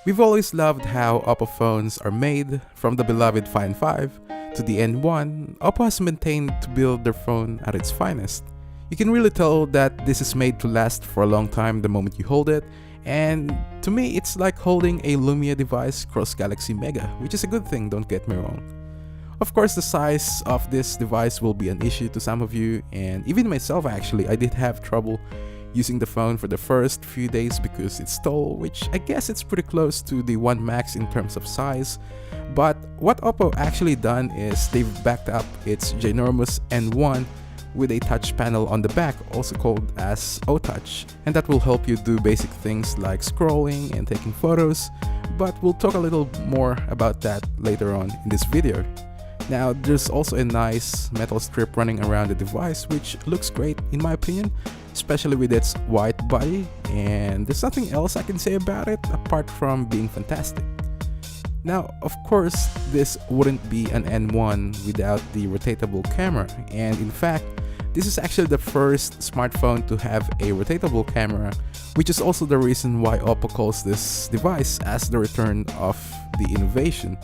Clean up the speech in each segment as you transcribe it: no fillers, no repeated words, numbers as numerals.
We've always loved how Oppo phones are made, from the beloved Find 5 to the N1. Oppo has maintained to build their phone at its finest. You can really tell that this is made to last for a long time the moment you hold it, and to me it's like holding a Lumia device cross Galaxy Mega, which is a good thing, don't get me wrong. Of course, the size of this device will be an issue to some of you, and even myself actually, I did have trouble using the phone for the first few days because it's tall, which I guess it's pretty close to the One Max in terms of size. But what Oppo actually done is they've backed up its ginormous N1 with a touch panel on the back, also called as O-Touch, and that will help you do basic things like scrolling and taking photos, but we'll talk a little more about that later on in this video. Now, there's also a nice metal strip running around the device, which looks great in my opinion, especially with its white body, and there's nothing else I can say about it apart from being fantastic. Now, of course, this wouldn't be an N1 without the rotatable camera, and in fact, this is actually the first smartphone to have a rotatable camera, which is also the reason why Oppo calls this device as the return of the innovation.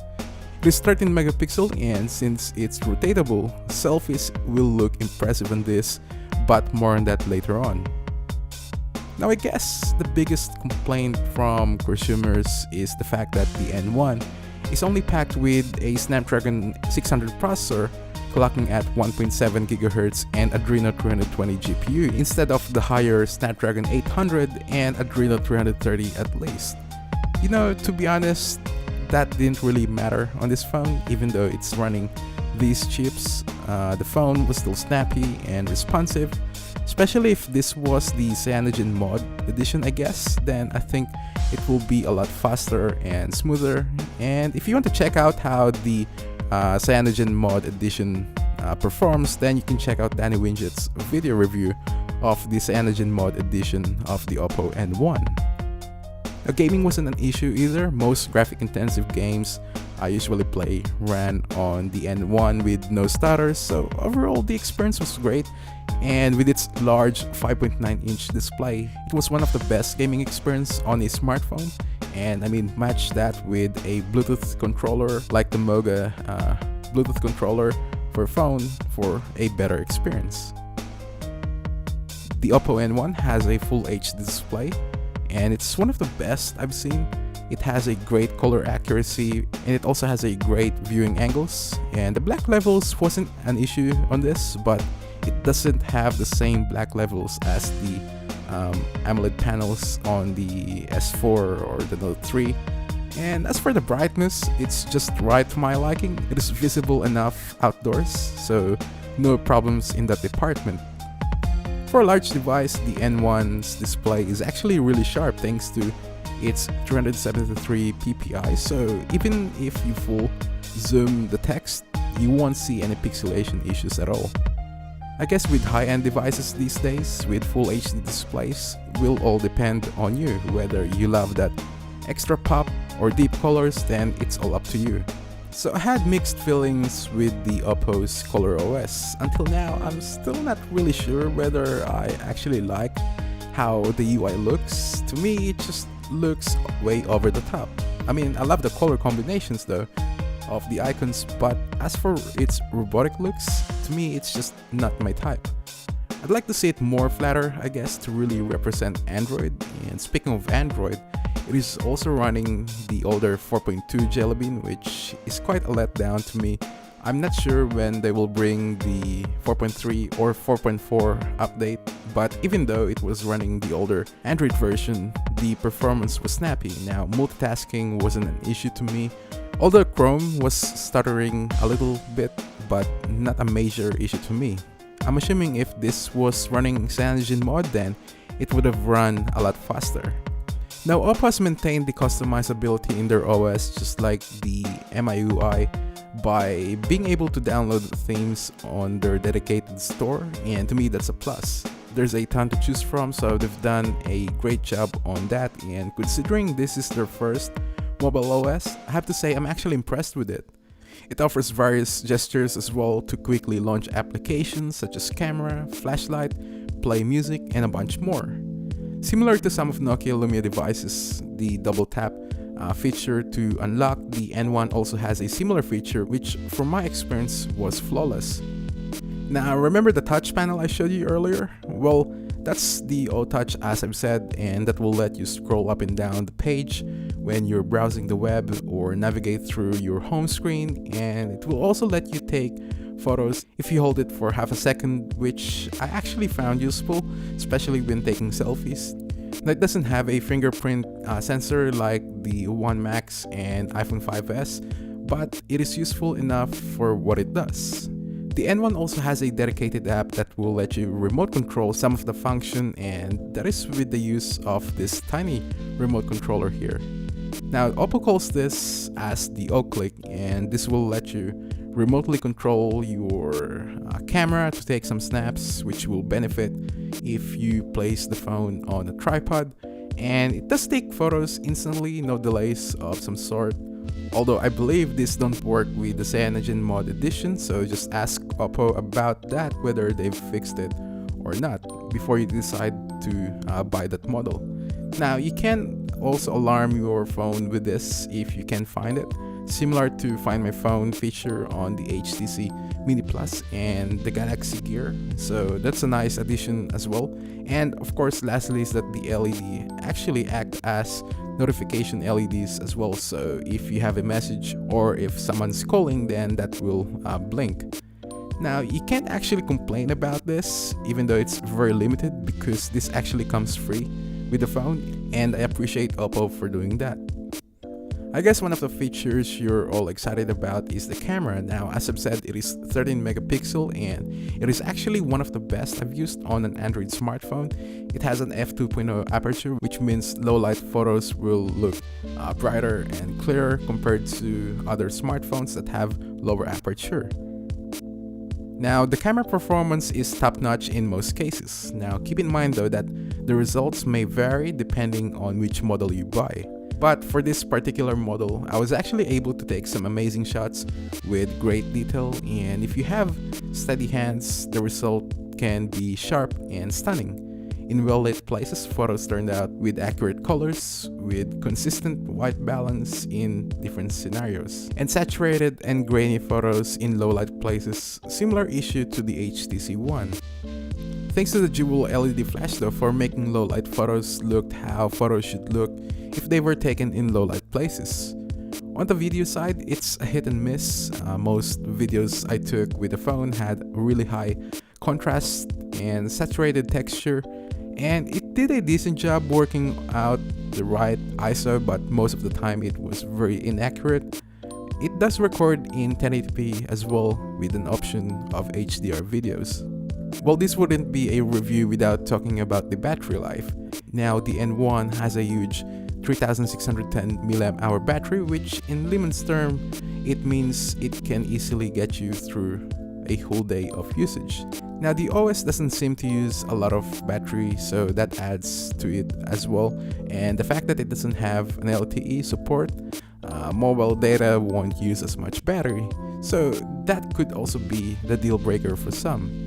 It is 13 megapixel, and since it's rotatable, selfies will look impressive on this, but more on that later on. Now, I guess the biggest complaint from consumers is the fact that the N1 is only packed with a Snapdragon 600 processor clocking at 1.7 GHz and Adreno 320 GPU instead of the higher Snapdragon 800 and Adreno 330 at least. You know, to be honest, that didn't really matter on this phone, even though it's running these chips. The phone was still snappy and responsive, especially if this was the Cyanogen Mod edition, I guess. Then I think it will be a lot faster and smoother. And if you want to check out how the Cyanogen Mod edition performs, then you can check out Danny Winget's video review of the Cyanogen Mod edition of the Oppo N1. Now, gaming wasn't an issue either. Most graphic-intensive games I usually play ran on the N1 with no stutters, so overall the experience was great, and with its large 5.9-inch display, it was one of the best gaming experience on a smartphone. And I mean, match that with a Bluetooth controller like the Moga Bluetooth controller for phone for a better experience. The Oppo N1 has a full HD display, and it's one of the best I've seen. It has a great color accuracy, and it also has a great viewing angles, and the black levels wasn't an issue on this, but it doesn't have the same black levels as the AMOLED panels on the S4 or the Note 3. And as for the brightness, it's just right to my liking. It is visible enough outdoors, so no problems in that department. For a large device, the N1's display is actually really sharp thanks to its 373 ppi, so even if you full zoom the text, you won't see any pixelation issues at all. I guess with high-end devices these days, with full HD displays, will all depend on you. Whether you love that extra pop or deep colors, then it's all up to you. So I had mixed feelings with the Oppo's Color OS. Until now, I'm still not really sure whether I actually like how the UI looks. To me, it just looks way over the top. I mean, I love the color combinations though of the icons, but as for its robotic looks, to me it's just not my type. I'd like to see it more flatter, I guess, to really represent Android. And speaking of Android, it is also running the older 4.2 Jelly Bean, which is quite a letdown to me. I'm not sure when they will bring the 4.3 or 4.4 update, but even though it was running the older Android version, the performance was snappy. Now, multitasking wasn't an issue to me, although Chrome was stuttering a little bit, but not a major issue to me. I'm assuming if this was running Cyanogen Mod, then it would have run a lot faster. Now, Oppo has maintained the customizability in their OS just like the MIUI by being able to download themes on their dedicated store, and to me that's a plus. There's a ton to choose from, so they've done a great job on that, and considering this is their first mobile OS, I have to say I'm actually impressed with it. It offers various gestures as well to quickly launch applications such as camera, flashlight, play music, and a bunch more. Similar to some of Nokia Lumia devices, the double tap feature to unlock the N1 also has a similar feature, which from my experience was flawless. Now, remember the touch panel I showed you earlier? Well, that's the O-Touch as I've said, and that will let you scroll up and down the page when you're browsing the web or navigate through your home screen, and it will also let you take photos if you hold it for half a second, which I actually found useful, especially when taking selfies. Now, it doesn't have a fingerprint sensor like the One Max and iPhone 5s, but it is useful enough for what it does. The N1 also has a dedicated app that will let you remote control some of the function, and that is with the use of this tiny remote controller here. Now, Oppo calls this as the O-Click, and this will let you remotely control your camera to take some snaps, which will benefit if you place the phone on a tripod. And it does take photos instantly, no delays of some sort. Although I believe this don't work with the Cyanogen Mod Edition, so just ask Oppo about that, whether they've fixed it or not, before you decide to buy that model. Now, you can also alarm your phone with this if you can find it, similar to Find My Phone feature on the HTC Mini Plus and the Galaxy Gear, so that's a nice addition as well. And of course, lastly is that the LED actually act as notification LEDs as well, so if you have a message or if someone's calling, then that will blink. Now, you can't actually complain about this, even though it's very limited, because this actually comes free with the phone, and I appreciate Oppo for doing that. I guess one of the features you're all excited about is the camera. Now, as I've said, it is 13 megapixel and it is actually one of the best I've used on an Android smartphone. It has an f2.0 aperture, which means low light photos will look brighter and clearer compared to other smartphones that have lower aperture. Now, the camera performance is top-notch in most cases. Now, keep in mind though that the results may vary depending on which model you buy. But for this particular model, I was actually able to take some amazing shots with great detail, and if you have steady hands, the result can be sharp and stunning. In well-lit places, photos turned out with accurate colors, with consistent white balance in different scenarios. And saturated and grainy photos in low-light places, similar issue to the HTC One. Thanks to the dual LED flash though for making low-light photos look how photos should look if they were taken in low-light places. On the video side, it's a hit and miss. Most videos I took with the phone had really high contrast and saturated texture, and it did a decent job working out the right ISO, but most of the time it was very inaccurate. It does record in 1080p as well with an option of HDR videos. Well, this wouldn't be a review without talking about the battery life. Now, the N1 has a huge 3610 mAh battery, which in layman's term, it means it can easily get you through a whole day of usage. Now, the OS doesn't seem to use a lot of battery, so that adds to it as well. And the fact that it doesn't have an LTE support, mobile data won't use as much battery, so that could also be the deal breaker for some.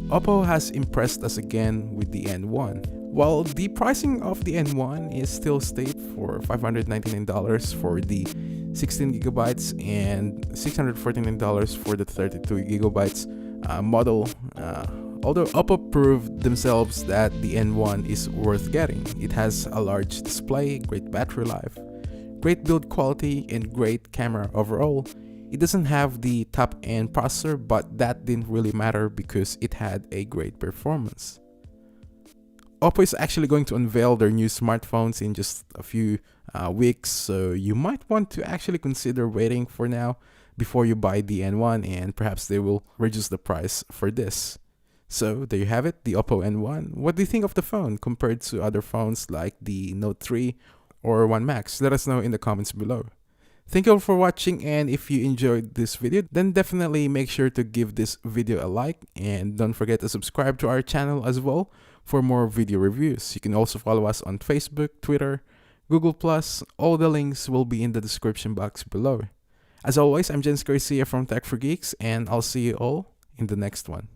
Oppo has impressed us again with the N1. While the pricing of the N1 is still stated for $599 for the 16GB and $649 for the 32GB model, although Oppo proved themselves that the N1 is worth getting. It has a large display, great battery life, great build quality, and great camera overall. It doesn't have the top-end processor, but that didn't really matter because it had a great performance. Oppo is actually going to unveil their new smartphones in just a few weeks, so you might want to actually consider waiting for now before you buy the N1, and perhaps they will reduce the price for this. So there you have it, the Oppo N1. What do you think of the phone compared to other phones like the Note 3 or One Max? Let us know in the comments below. Thank you all for watching, and if you enjoyed this video, then definitely make sure to give this video a like, and don't forget to subscribe to our channel as well for more video reviews. You can also follow us on Facebook, Twitter, Google+. All the links will be in the description box below. As always, I'm Jens Garcia from Tech for Geeks, and I'll see you all in the next one.